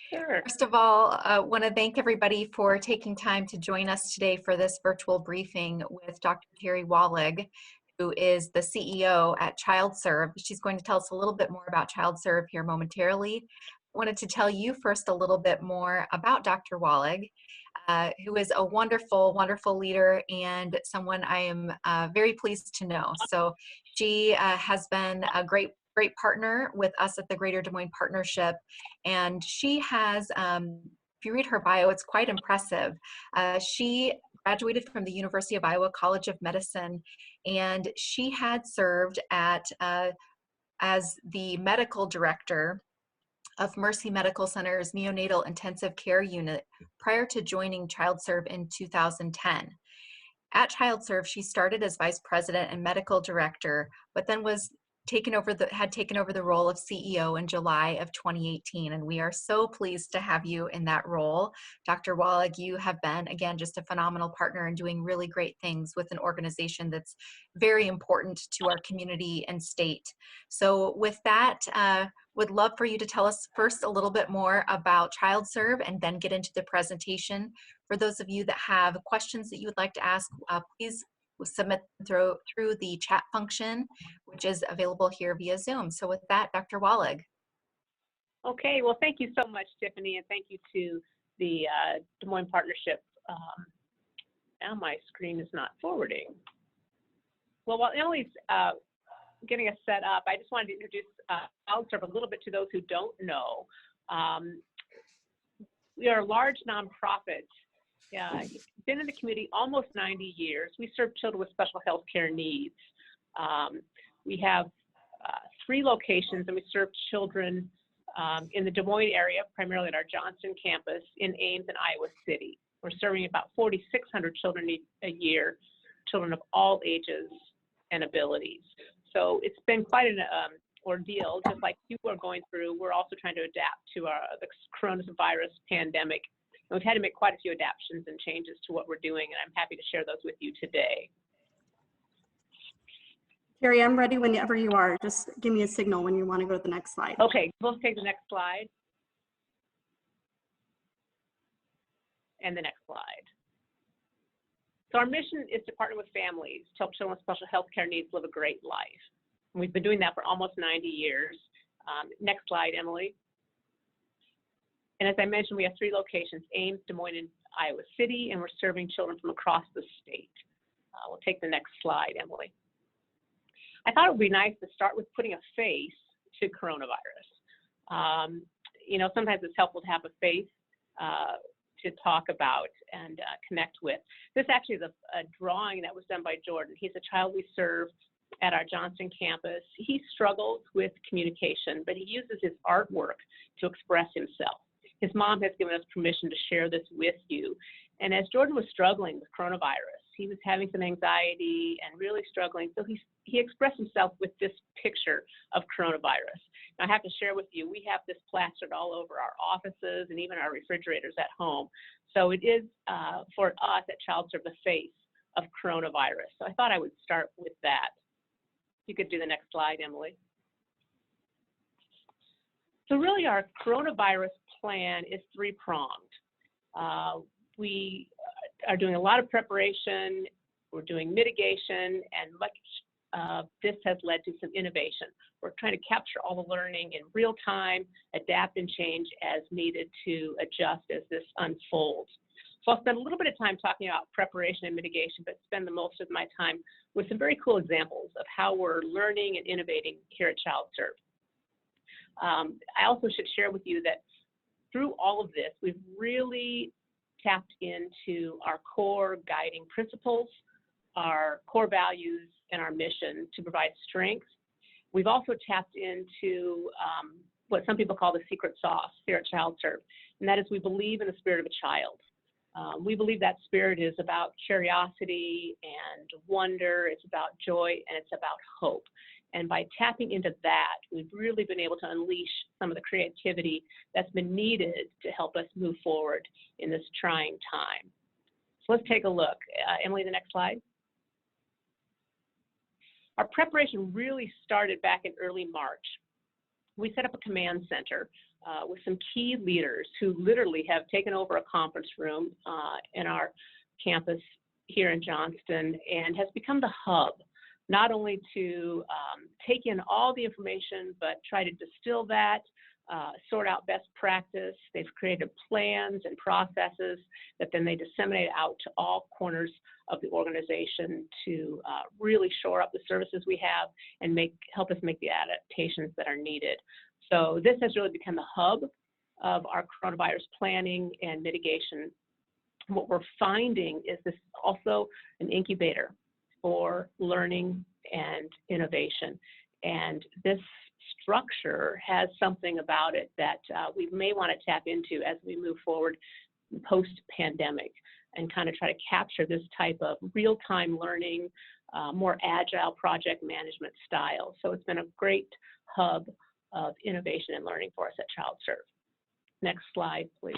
Sure. First of all, I want to thank everybody for taking time to join us today for this virtual briefing with Dr. Teri Wahlig, who is the CEO at ChildServe. She's going to tell us a little bit more about ChildServe here momentarily. I wanted to tell you first a little bit more about Dr. Wahlig, who is a wonderful, wonderful leader and someone I am very pleased to know. So she has been a great partner with us at the Greater Des Moines Partnership. And she has, if you read her bio, it's quite impressive. She graduated from the University of Iowa College of Medicine, and she had served as the medical director of Mercy Medical Center's neonatal intensive care unit prior to joining ChildServe in 2010. At ChildServe, she started as vice president and medical director, but then had taken over the role of CEO in July of 2018, and we are so pleased to have you in that role. Dr. Wahlig, you have been, again, just a phenomenal partner and doing really great things with an organization that's very important to our community and state. So with that, would love for you to tell us first a little bit more about ChildServe and then get into the presentation. For those of you that have questions that you would like to ask, please submit through the chat function, which is available here via Zoom. So with that, Dr. Wahlig. Okay, well, thank you so much, Tiffany, and thank you to the Des Moines Partnership. Now my screen is not forwarding. Well, while Emily's getting us set up, I just wanted to introduce ChildServe a little bit to those who don't know. We are a large nonprofit. Been in the community almost 90 years. We serve children with special health care needs. We have 3 locations, and we serve children in the Des Moines area, primarily at our Johnston campus, in Ames and Iowa City. We're serving about 4,600 children a year, children of all ages and abilities. So it's been quite an ordeal, just like you are going through. We're also trying to adapt to the coronavirus pandemic. And we've had to make quite a few adaptations and changes to what we're doing, and I'm happy to share those with you today. Teri, I'm ready whenever you are. Just give me a signal when you want to go to the next slide. Okay, we'll take the next slide. And the next slide. So our mission is to partner with families to help children with special health care needs live a great life. And we've been doing that for almost 90 years. Next slide, Emily. And as I mentioned, we have 3 locations, Ames, Des Moines, and Iowa City, and we're serving children from across the state. We'll take the next slide, Emily. I thought it would be nice to start with putting a face to coronavirus. You know, sometimes it's helpful to have a face to talk about and connect with. This actually is a drawing that was done by Jordan. He's a child we serve at our Johnston campus. He struggles with communication, but he uses his artwork to express himself. His mom has given us permission to share this with you. And as Jordan was struggling with coronavirus, he was having some anxiety and really struggling. So he expressed himself with this picture of coronavirus. Now, I have to share with you, we have this plastered all over our offices and even our refrigerators at home. So it is, for us at ChildServe, the face of coronavirus. So I thought I would start with that. You could do the next slide, Emily. So really our coronavirus plan is 3-pronged. We are doing a lot of preparation, we're doing mitigation, and much this has led to some innovation. We're trying to capture all the learning in real time, adapt and change as needed to adjust as this unfolds. So I'll spend a little bit of time talking about preparation and mitigation, but spend the most of my time with some very cool examples of how we're learning and innovating here at ChildServe. I also should share with you that through all of this, we've really tapped into our core guiding principles, our core values, and our mission to provide strength. We've also tapped into what some people call the secret sauce here at ChildServe, and that is we believe in the spirit of a child. We believe that spirit is about curiosity and wonder, it's about joy, and it's about hope. And by tapping into that, we've really been able to unleash some of the creativity that's been needed to help us move forward in this trying time. So let's take a look. Emily, the next slide. Our preparation really started back in early March. we set up a command center with some key leaders who literally have taken over a conference room in our campus here in Johnston and has become the hub, not only to take in all the information, but try to distill that, sort out best practice. They've created plans and processes that then they disseminate out to all corners of the organization to really shore up the services we have and help us make the adaptations that are needed. So this has really become the hub of our coronavirus planning and mitigation. What we're finding is this is also an incubator for learning and innovation. And this structure has something about it that we may want to tap into as we move forward post-pandemic and kind of try to capture this type of real-time learning, more agile project management style. So it's been a great hub of innovation and learning for us at ChildServe. Next slide, please.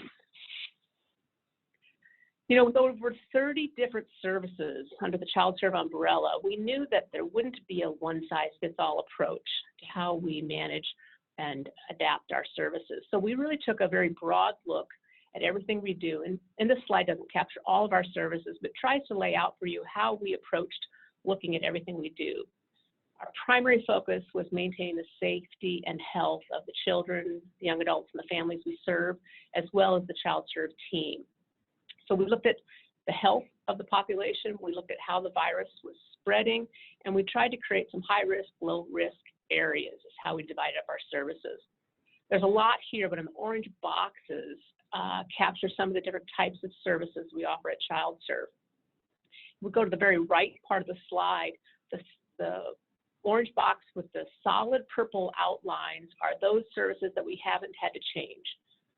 You know, with over 30 different services under the ChildServe umbrella, we knew that there wouldn't be a one-size-fits-all approach to how we manage and adapt our services. So we really took a very broad look at everything we do. And this slide doesn't capture all of our services, but tries to lay out for you how we approached looking at everything we do. Our primary focus was maintaining the safety and health of the children, the young adults, and the families we serve, as well as the ChildServe team. So we looked at the health of the population, we looked at how the virus was spreading, and we tried to create some high-risk, low-risk areas is how we divided up our services. There's a lot here, but in the orange boxes capture some of the different types of services we offer at ChildServe. We go to the very right part of the slide. The orange box with the solid purple outlines are those services that we haven't had to change.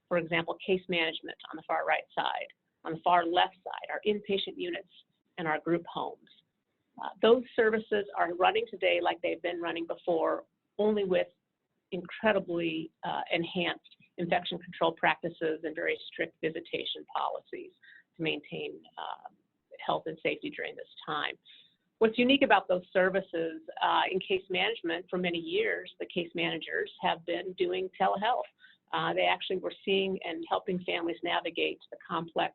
For example, case management on the far right side. On the far left side, our inpatient units and our group homes. Those services are running today like they've been running before, only with incredibly enhanced infection control practices and very strict visitation policies to maintain health and safety during this time. What's unique about those services in case management, for many years, the case managers have been doing telehealth. They actually were seeing and helping families navigate the complex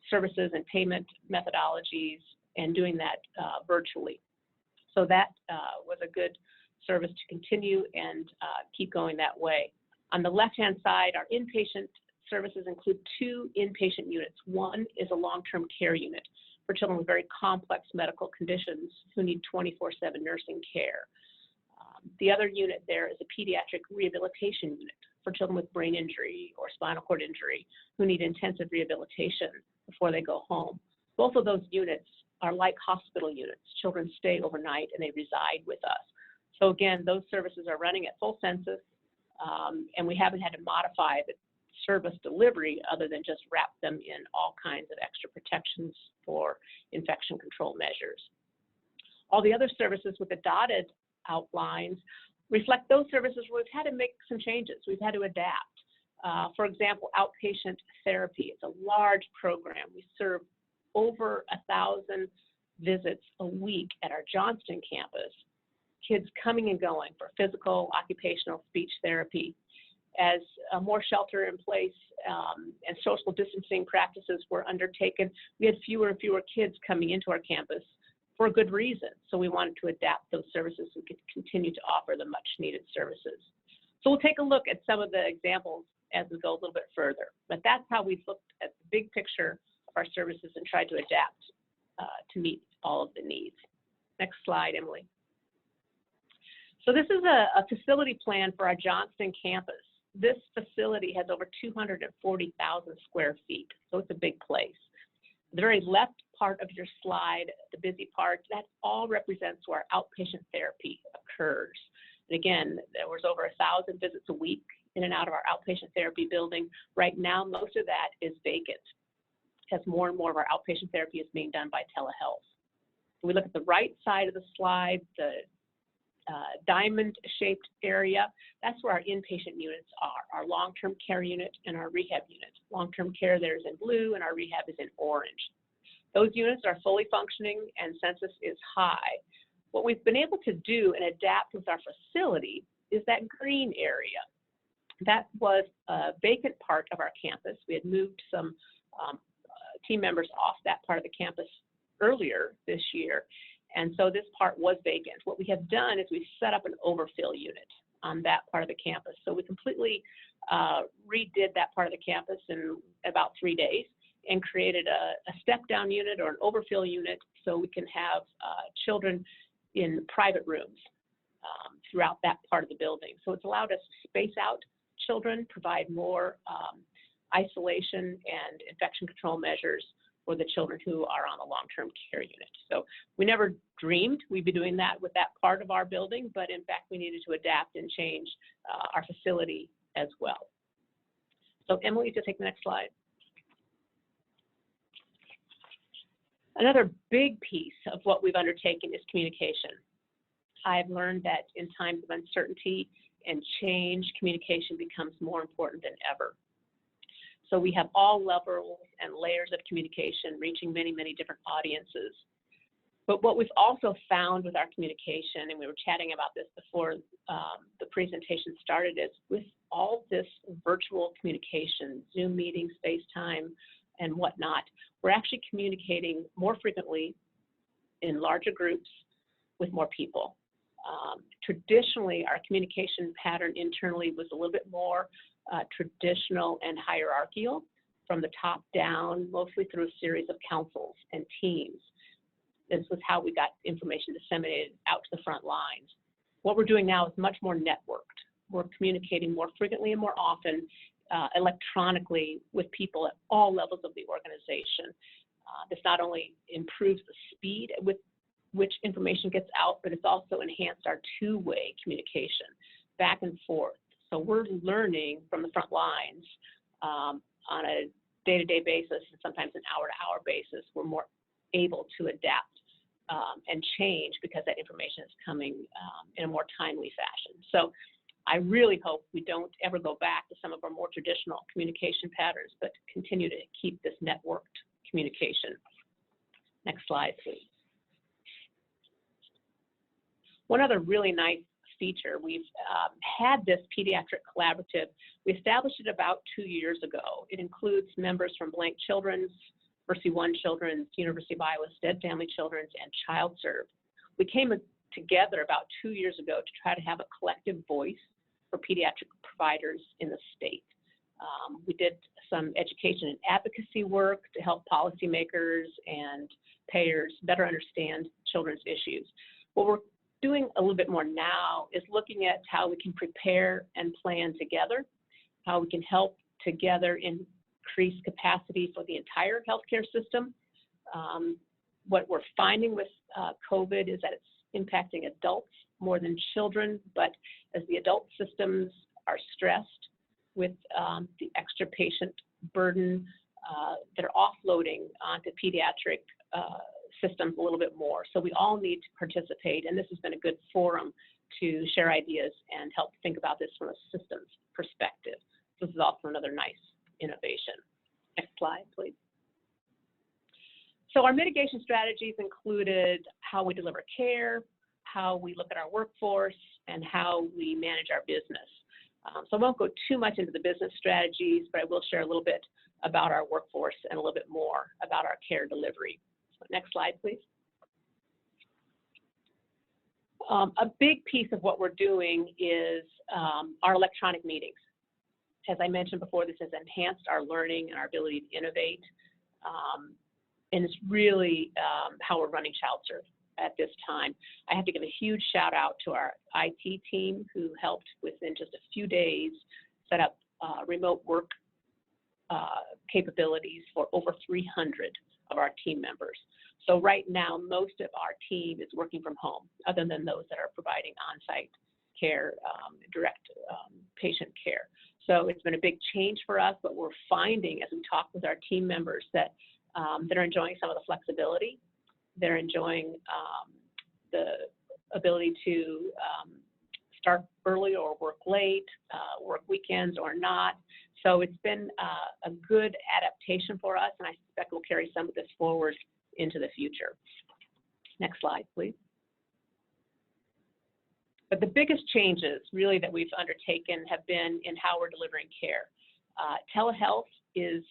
services and payment methodologies and doing that virtually. So that was a good service to continue and keep going that way. On the left-hand side, our inpatient services include 2 inpatient units. One is a long-term care unit for children with very complex medical conditions who need 24/7 nursing care. The other unit there is a pediatric rehabilitation unit for children with brain injury or spinal cord injury who need intensive rehabilitation before they go home. Both of those units are like hospital units. Children stay overnight and they reside with us. So again, those services are running at full census, and we haven't had to modify the service delivery other than just wrap them in all kinds of extra protections for infection control measures. All the other services with the dotted outlines reflect those services where we've had to make some changes. We've had to adapt. For example, outpatient therapy. It's a large program. We serve over 1,000 visits a week at our Johnston campus. Kids coming and going for physical, occupational, speech therapy. As more shelter in place and social distancing practices were undertaken, we had fewer and fewer kids coming into our campus for a good reason. So we wanted to adapt those services so we could continue to offer the much needed services. So we'll take a look at some of the examples as we go a little bit further. But that's how we've looked at the big picture of our services and tried to adapt to meet all of the needs. Next slide, Emily. So this is a facility plan for our Johnston campus. This facility has over 240,000 square feet, so it's a big place. The very left part of your slide, the busy part, that all represents where our outpatient therapy occurs. And again, there was over 1,000 visits a week in and out of our outpatient therapy building. Right now, most of that is vacant, as more and more of our outpatient therapy is being done by telehealth. When we look at the right side of the slide, the diamond-shaped area, that's where our inpatient units are, our long-term care unit and our rehab unit. Long-term care there is in blue and our rehab is in orange. Those units are fully functioning and census is high. What we've been able to do and adapt with our facility is that green area. That was a vacant part of our campus. We had moved some team members off that part of the campus earlier this year, and so this part was vacant. What we have done is we've set up an overfill unit on that part of the campus. So we completely redid that part of the campus in about 3 days and created a step-down unit or an overfill unit so we can have children in private rooms throughout that part of the building. So it's allowed us to space out children, provide more isolation and infection control measures for the children who are on a long-term care unit. So we never dreamed we'd be doing that with that part of our building, but in fact we needed to adapt and change our facility as well. So Emily, to take the next slide. Another big piece of what we've undertaken is communication. I've learned that in times of uncertainty and change, communication becomes more important than ever. So we have all levels and layers of communication reaching many, many different audiences. But what we've also found with our communication, and we were chatting about this before the presentation started, is with all this virtual communication, Zoom meetings, FaceTime, and whatnot, we're actually communicating more frequently in larger groups with more people. Traditionally, our communication pattern internally was a little bit more traditional and hierarchical, from the top down, mostly through a series of councils and teams. This was how we got information disseminated out to the front lines. What we're doing now is much more networked. We're communicating more frequently and more often electronically with people at all levels of the organization. This not only improves the speed with which information gets out, but it's also enhanced our two-way communication back and forth. So we're learning from the front lines on a day-to-day basis, and sometimes an hour-to-hour basis. We're more able to adapt and change because that information is coming in a more timely fashion. So I really hope we don't ever go back to some of our more traditional communication patterns, but continue to keep this networked communication. Next slide, please. One other really nice feature, we've had this Pediatric Collaborative. We established it about 2 years ago. It includes members from Blank Children's, Mercy One Children's, University of Iowa Stead Family Children's, and ChildServe. We came together about 2 years ago to try to have a collective voice for pediatric providers in the state. We did some education and advocacy work to help policymakers and payers better understand children's issues. What we're doing a little bit more now is looking at how we can prepare and plan together, how we can help together increase capacity for the entire healthcare system. What we're finding with COVID is that it's impacting adults more than children, but as the adult systems are stressed with the extra patient burden, they're offloading onto pediatric systems a little bit more. So we all need to participate, and this has been a good forum to share ideas and help think about this from a systems perspective. This is also another nice innovation. Next slide, please. So our mitigation strategies included how we deliver care, how we look at our workforce, and how we manage our business. So I won't go too much into the business strategies, but I will share a little bit about our workforce and a little bit more about our care delivery. So next slide, please. A big piece of what we're doing is our electronic meetings. As I mentioned before, this has enhanced our learning and our ability to innovate. And it's really how we're running ChildServe at this time. I have to give a huge shout out to our IT team who helped within just a few days set up remote work capabilities for over 300 of our team members. So right now, most of our team is working from home, other than those that are providing on-site care, direct patient care. So it's been a big change for us, but we're finding as we talk with our team members that they're enjoying some of the flexibility. They're enjoying the ability to start early or work late, work weekends or not. So it's been a good adaptation for us, and I suspect we'll carry some of this forward into the future. Next slide, please. But the biggest changes really that we've undertaken have been in how we're delivering care. Telehealth is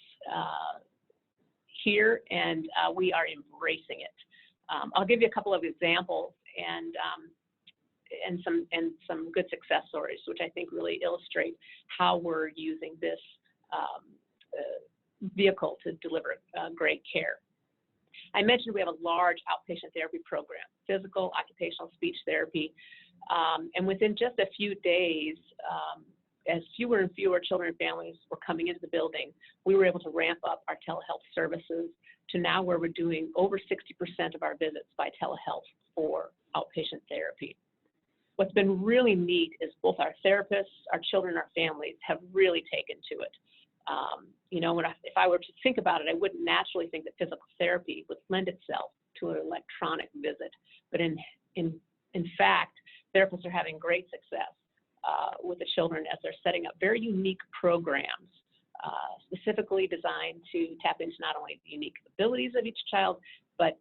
here, and we are embracing it. I'll give you a couple of examples and some good success stories, which I think really illustrate how we're using this vehicle to deliver great care. I mentioned we have a large outpatient therapy program, physical, occupational, speech therapy, and within just a few days, as fewer and fewer children and families were coming into the building, we were able to ramp up our telehealth services to now where we're doing over 60% of our visits by telehealth for outpatient therapy. What's been really neat is both our therapists, our children, our families have really taken to it. You know, if I were to think about it, I wouldn't naturally think that physical therapy would lend itself to an electronic visit, but in fact, therapists are having great success with the children as they're setting up very unique programs specifically designed to tap into not only the unique abilities of each child, but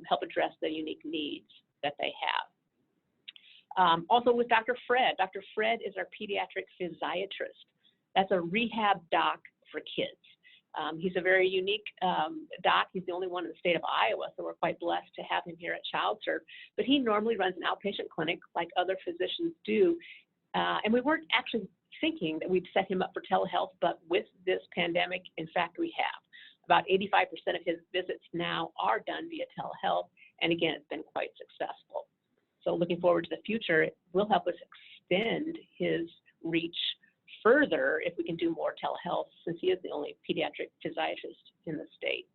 help address the unique needs that they have. Also with Dr. Fred. Dr. Fred is our pediatric physiatrist. That's a rehab doc for kids. He's a very unique doc. He's the only one in the state of Iowa, so we're quite blessed to have him here at ChildServe. But he normally runs an outpatient clinic like other physicians do. And we weren't actually thinking that we'd set him up for telehealth, but with this pandemic, in fact, we have. About 85% of his visits now are done via telehealth, and again, it's been quite successful. So looking forward to the future, it will help us extend his reach further if we can do more telehealth, since he is the only pediatric physiatrist in the state.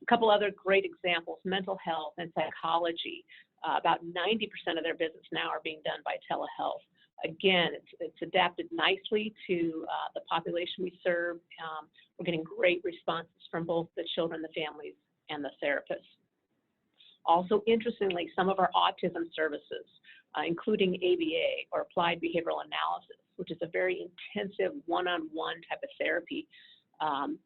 A couple other great examples, mental health and psychology. About 90% of their visits now are being done by telehealth. Again, it's adapted nicely to the population we serve. We're getting great responses from both the children, the families, and the therapists. Also, interestingly, some of our autism services, including ABA, or Applied Behavioral Analysis, which is a very intensive one-on-one type of therapy,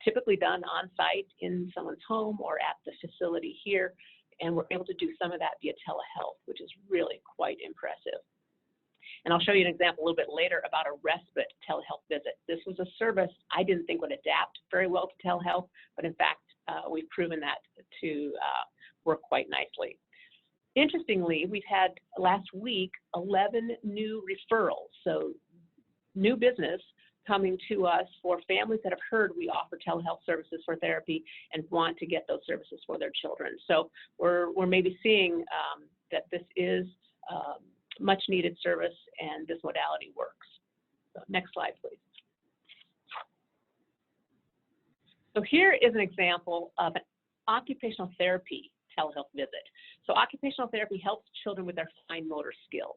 typically done on-site in someone's home or at the facility here, and we're able to do some of that via telehealth, which is really quite impressive. And I'll show you an example a little bit later about a respite telehealth visit. This was a service I didn't think would adapt very well to telehealth, but in fact, we've proven that to work quite nicely. Interestingly, we've had last week 11 new referrals, so new business coming to us for families that have heard we offer telehealth services for therapy and want to get those services for their children. So we're maybe seeing that this is much needed service and this modality works. So next slide, please. So here is an example of an occupational therapy telehealth visit. So occupational therapy helps children with their fine motor skills.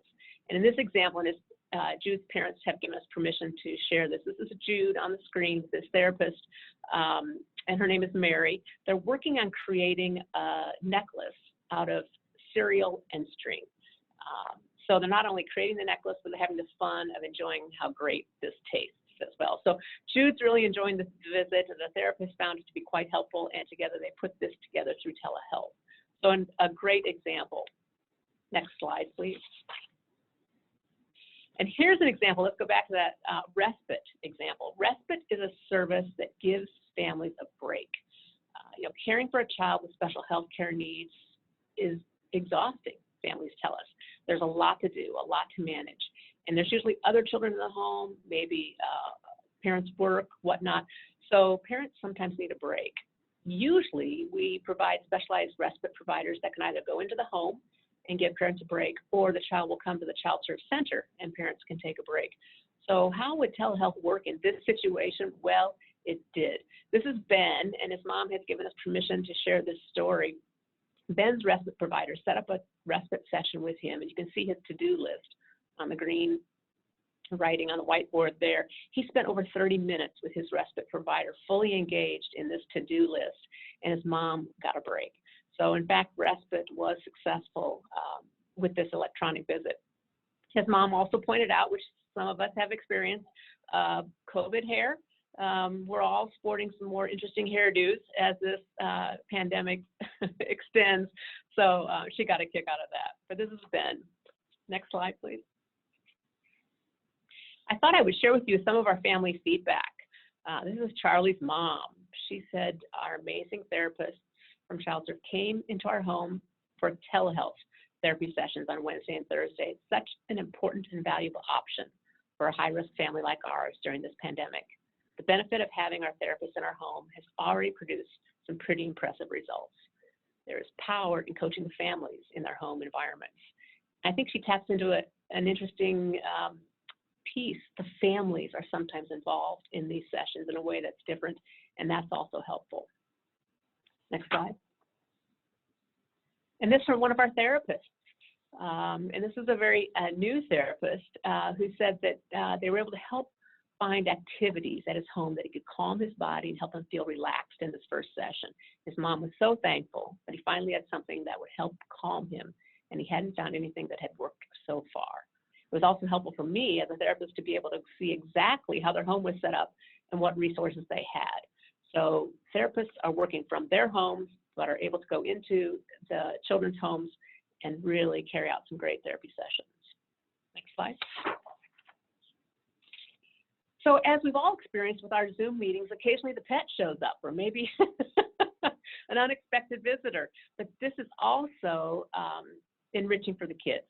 And in this example, and Jude's parents have given us permission to share this. This is Jude on the screen, this therapist, and her name is Mary. They're working on creating a necklace out of cereal and string. So they're not only creating the necklace, but they're having the fun of enjoying how great this tastes as well. So Jude's really enjoying the visit, and the therapist found it to be quite helpful, and together they put this together through telehealth. So a great example. Next slide, please. And here's an example. Let's go back to that respite example. Respite is a service that gives families a break. Caring for a child with special health care needs is exhausting, families tell us. There's a lot to do, a lot to manage. And there's usually other children in the home, maybe parents work, whatnot. So parents sometimes need a break. Usually we provide specialized respite providers that can either go into the home and give parents a break, or the child will come to the ChildServe Center and parents can take a break. So how would telehealth work in this situation? Well, it did. This is Ben, and his mom has given us permission to share this story. Ben's respite provider set up a respite session with him, and you can see his to-do list on the green writing on the whiteboard there. He spent over 30 minutes with his respite provider, fully engaged in this to-do list, and his mom got a break. So in fact, respite was successful with this electronic visit. His mom also pointed out, which some of us have experienced, COVID hair. We're all sporting some more interesting hairdos as this pandemic extends. So she got a kick out of that. But this is Ben. Next slide, please. I thought I would share with you some of our family feedback. This is Charlie's mom. She said our amazing therapist from ChildServe came into our home for telehealth therapy sessions on Wednesday and Thursday. It's such an important and valuable option for a high-risk family like ours during this pandemic. The benefit of having our therapist in our home has already produced some pretty impressive results. There is power in coaching the families in their home environments. I think she taps into an interesting piece. The families are sometimes involved in these sessions in a way that's different, and that's also helpful. Next slide. And this from one of our therapists. And this is a very new therapist who said that they were able to help find activities at his home that he could calm his body and help him feel relaxed in this first session. His mom was so thankful that he finally had something that would help calm him, and he hadn't found anything that had worked so far. It was also helpful for me as a therapist to be able to see exactly how their home was set up and what resources they had. So therapists are working from their homes, but are able to go into the children's homes and really carry out some great therapy sessions. Next slide. So as we've all experienced with our Zoom meetings, occasionally the pet shows up, or maybe an unexpected visitor. But this is also enriching for the kids.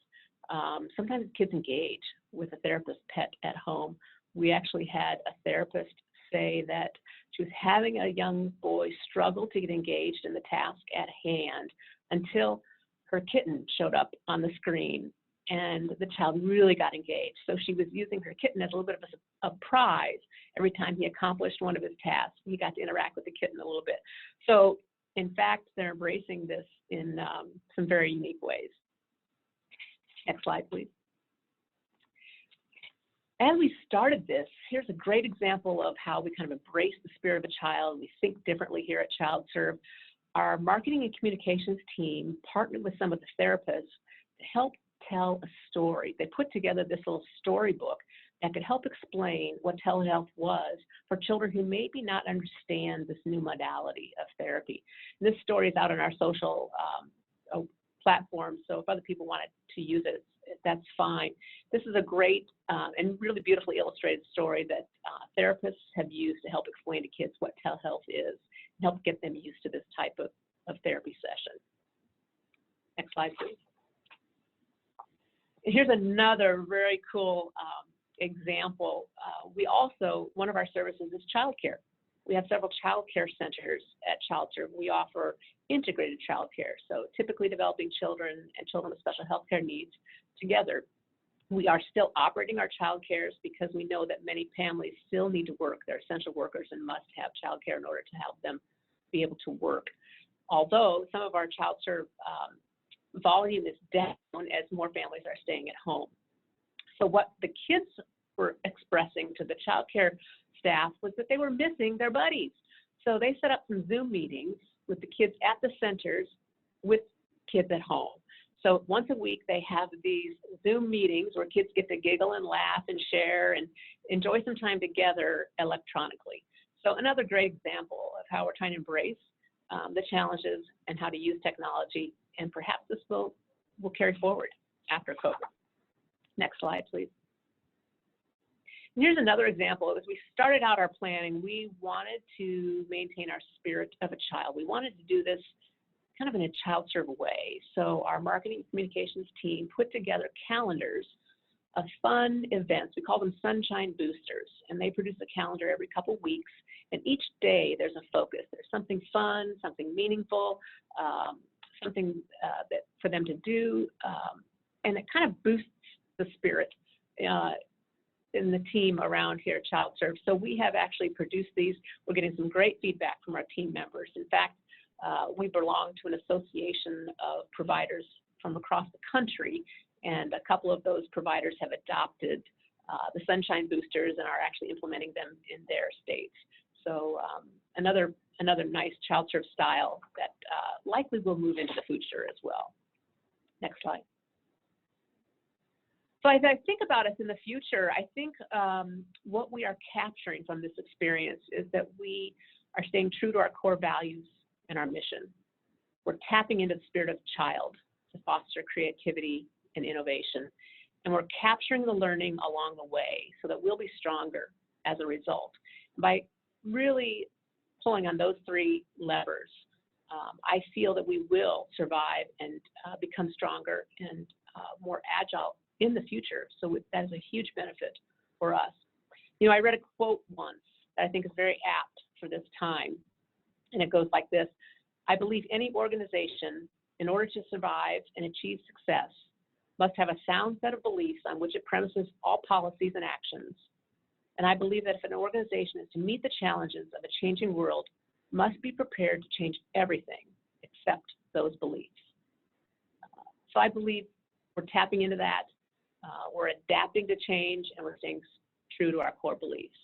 Sometimes kids engage with a therapist pet at home. We actually had a therapist say that she was having a young boy struggle to get engaged in the task at hand until her kitten showed up on the screen, and the child really got engaged. So she was using her kitten as a little bit of a prize. Every time he accomplished one of his tasks, he got to interact with the kitten a little bit. So in fact, they're embracing this in some very unique ways. Next slide, please. As we started this, here's a great example of how we kind of embrace the spirit of a child. We think differently here at ChildServe. Our marketing and communications team partnered with some of the therapists to help tell a story. They put together this little storybook that could help explain what telehealth was for children who maybe not understand this new modality of therapy. And this story is out on our social platform, so if other people wanted to use it, that's fine. This is a great and really beautifully illustrated story that therapists have used to help explain to kids what telehealth is and help get them used to this type of therapy session. Next slide, please. And here's another very cool example. One of our services is childcare. We have several childcare centers at ChildServe. We offer integrated childcare, so typically developing children and children with special healthcare needs together. We are still operating our childcares because we know that many families still need to work. They're essential workers and must have childcare in order to help them be able to work. Although some of our ChildServe volume is down as more families are staying at home. So what the kids were expressing to the childcare staff was that they were missing their buddies. So they set up some Zoom meetings with the kids at the centers with kids at home. So once a week, they have these Zoom meetings where kids get to giggle and laugh and share and enjoy some time together electronically. So another great example of how we're trying to embrace the challenges and how to use technology, and perhaps this will carry forward after COVID. Next slide, please. And here's another example. As we started out our planning, we wanted to maintain our spirit of a child. We wanted to do this kind of in a ChildServe way. So our marketing and communications team put together calendars of fun events. We call them Sunshine Boosters, and they produce a calendar every couple weeks. And each day there's a focus. There's something fun, something meaningful, something that for them to do, and it kind of boosts the spirit in the team around here at ChildServe. So we have actually produced these. We're getting some great feedback from our team members. In fact, we belong to an association of providers from across the country, and a couple of those providers have adopted the Sunshine Boosters and are actually implementing them in their states. So another nice ChildServe style that likely will move into the future as well. Next slide. So as I think about us in the future, I think what we are capturing from this experience is that we are staying true to our core values and our mission. We're tapping into the spirit of the child to foster creativity and innovation. And we're capturing the learning along the way so that we'll be stronger as a result. By really pulling on those three levers, I feel that we will survive and become stronger and more agile in the future. So that is a huge benefit for us. You know, I read a quote once that I think is very apt for this time, and it goes like this: I believe any organization, in order to survive and achieve success, must have a sound set of beliefs on which it premises all policies and actions. And I believe that if an organization is to meet the challenges of a changing world, must be prepared to change everything except those beliefs. So I believe we're tapping into that. We're adapting to change, and we're staying true to our core beliefs.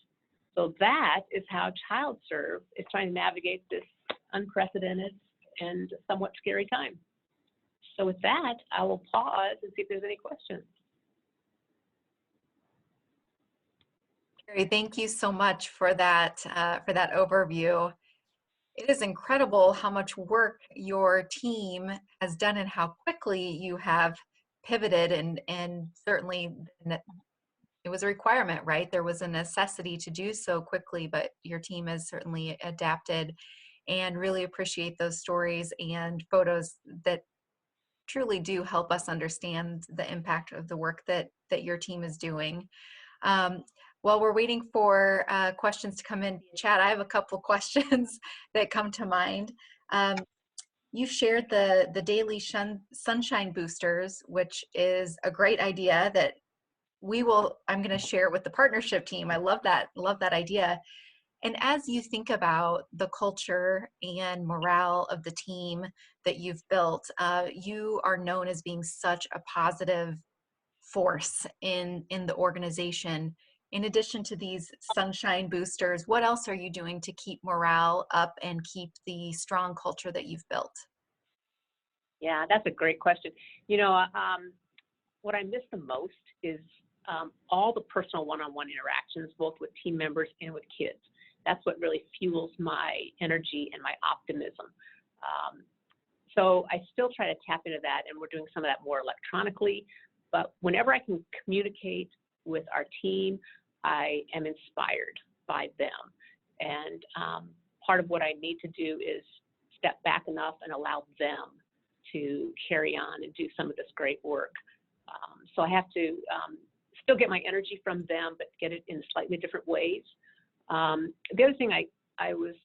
So that is how ChildServe is trying to navigate this unprecedented and somewhat scary time. So with that, I will pause and see if there's any questions. Teri, thank you so much for that overview. It is incredible how much work your team has done and how quickly you have pivoted, and certainly it was a requirement, right? There was a necessity to do so quickly, but your team has certainly adapted, and really appreciate those stories and photos that truly do help us understand the impact of the work that your team is doing. While we're waiting for questions to come in via chat, I have a couple questions that come to mind. You shared the daily sunshine boosters, which is a great idea that I'm going to share with the partnership team. I love that idea. And as you think about the culture and morale of the team that you've built, you are known as being such a positive force in the organization. In addition to these sunshine boosters, what else are you doing to keep morale up and keep the strong culture that you've built? Yeah, that's a great question. You know, what I miss the most is all the personal one-on-one interactions, both with team members and with kids. That's what really fuels my energy and my optimism. So I still try to tap into that, and we're doing some of that more electronically. But whenever I can communicate with our team, I am inspired by them. And part of what I need to do is step back enough and allow them to carry on and do some of this great work. So I have to still get my energy from them, but get it in slightly different ways. The other thing I was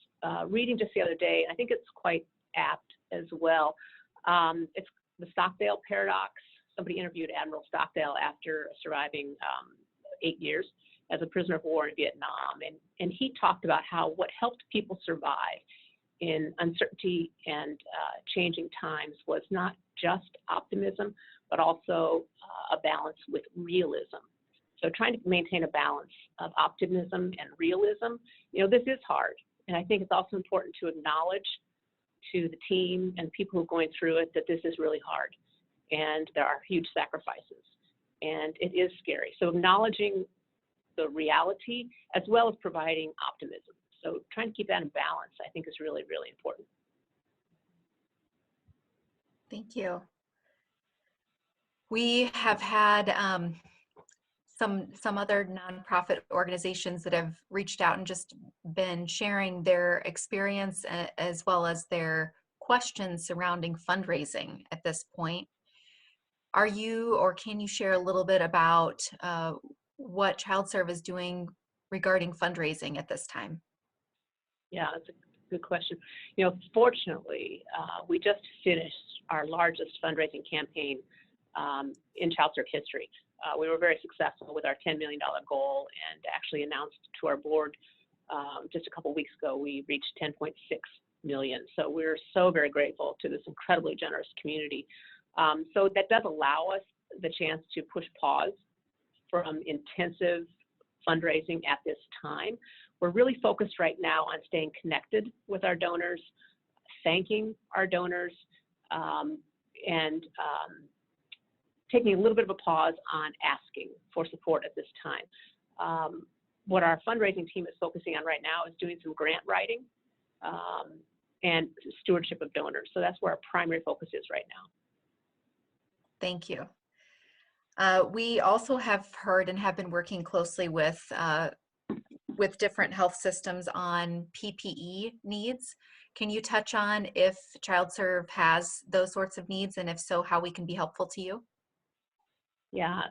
reading just the other day, and I think it's quite apt as well, it's the Stockdale paradox. Somebody interviewed Admiral Stockdale after surviving 8 years as a prisoner of war in Vietnam, and he talked about how what helped people survive in uncertainty and changing times was not just optimism, but also a balance with realism. So trying to maintain a balance of optimism and realism, you know, this is hard. And I think it's also important to acknowledge to the team and people who are going through it that this is really hard and there are huge sacrifices and it is scary. So acknowledging the reality as well as providing optimism. So trying to keep that in balance, I think, is really, really important. Thank you. We have had some other nonprofit organizations that have reached out and just been sharing their experience as well as their questions surrounding fundraising at this point. Are you, or can you share a little bit about what ChildServe is doing regarding fundraising at this time? Yeah, that's a good question. You know, fortunately, we just finished our largest fundraising campaign in ChildServe history. We were very successful with our $10 million goal and actually announced to our board just a couple weeks ago, we reached 10.6 million. So we're so very grateful to this incredibly generous community. So that does allow us the chance to push pause from intensive fundraising at this time. We're really focused right now on staying connected with our donors, thanking our donors, and taking a little bit of a pause on asking for support at this time. What our fundraising team is focusing on right now is doing some grant writing and stewardship of donors. So that's where our primary focus is right now. Thank you. We also have heard and have been working closely with different health systems on PPE needs. Can you touch on if ChildServe has those sorts of needs, and if so, how we can be helpful to you? Yeah,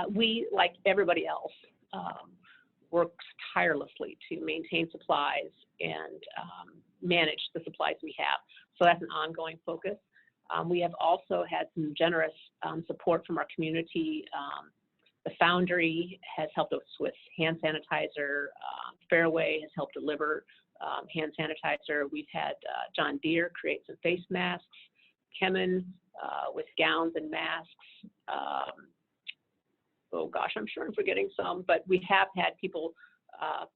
we, like everybody else, works tirelessly to maintain supplies and manage the supplies we have. So that's an ongoing focus. We have also had some generous support from our community. The Foundry has helped us with hand sanitizer. Fairway has helped deliver hand sanitizer. We've had John Deere create some face masks. Kemen with gowns and masks. Oh gosh, I'm sure I'm forgetting some, but we have had people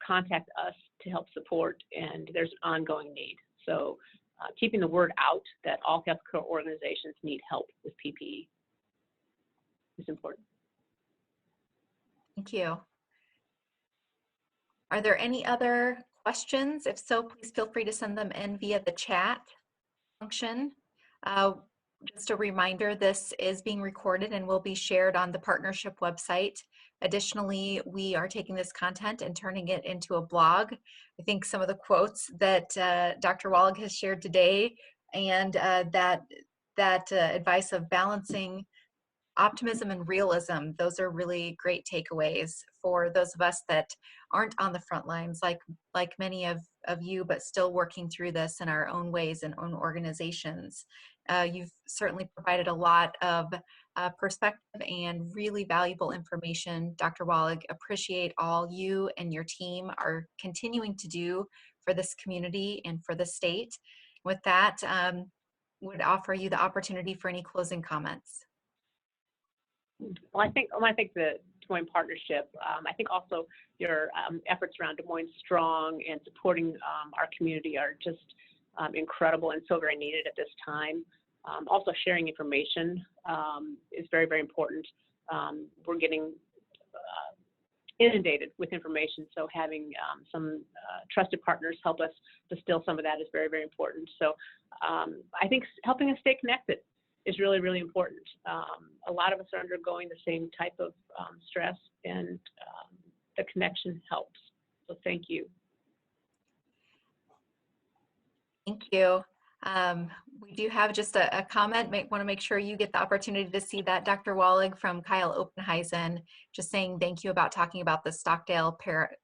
contact us to help support, and there's an ongoing need. So keeping the word out that all healthcare organizations need help with PPE is important. Thank you. Are there any other questions? If so, please feel free to send them in via the chat function. Just a reminder, this is being recorded and will be shared on the partnership website. Additionally, we are taking this content and turning it into a blog. I think some of the quotes that Dr. Wahlig has shared today, and that advice of balancing optimism and realism, those are really great takeaways for those of us that aren't on the front lines like many of you, but still working through this in our own ways and own organizations. You've certainly provided a lot of perspective and really valuable information, Dr. Wahlig. Appreciate all you and your team are continuing to do for this community and for the state. With that, would offer you the opportunity for any closing comments. Well, I think the Des Moines partnership, I think also your efforts around Des Moines Strong and supporting our community are just incredible and so very needed at this time. Also sharing information is very, very important. We're getting inundated with information, so having some trusted partners help us distill some of that is very, very important. So I think helping us stay connected is really, really important. A lot of us are undergoing the same type of stress, and the connection helps. So thank you. Thank you. We do have just a comment. Want to make sure you get the opportunity to see that, Dr. Wahlig, from Kyle Oppenheisen, just saying thank you about talking about the Stockdale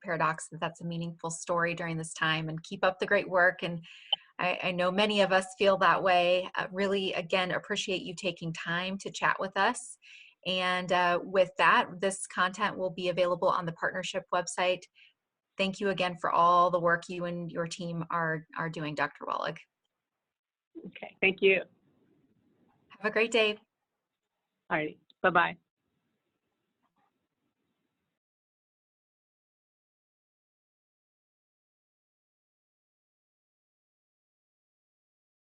paradox. That's a meaningful story during this time, and keep up the great work. And I know many of us feel that way. Really, again, appreciate you taking time to chat with us. And with that, this content will be available on the partnership website. Thank you again for all the work you and your team are doing, Dr. Wahlig. Okay, thank you. Have a great day. All right, bye-bye.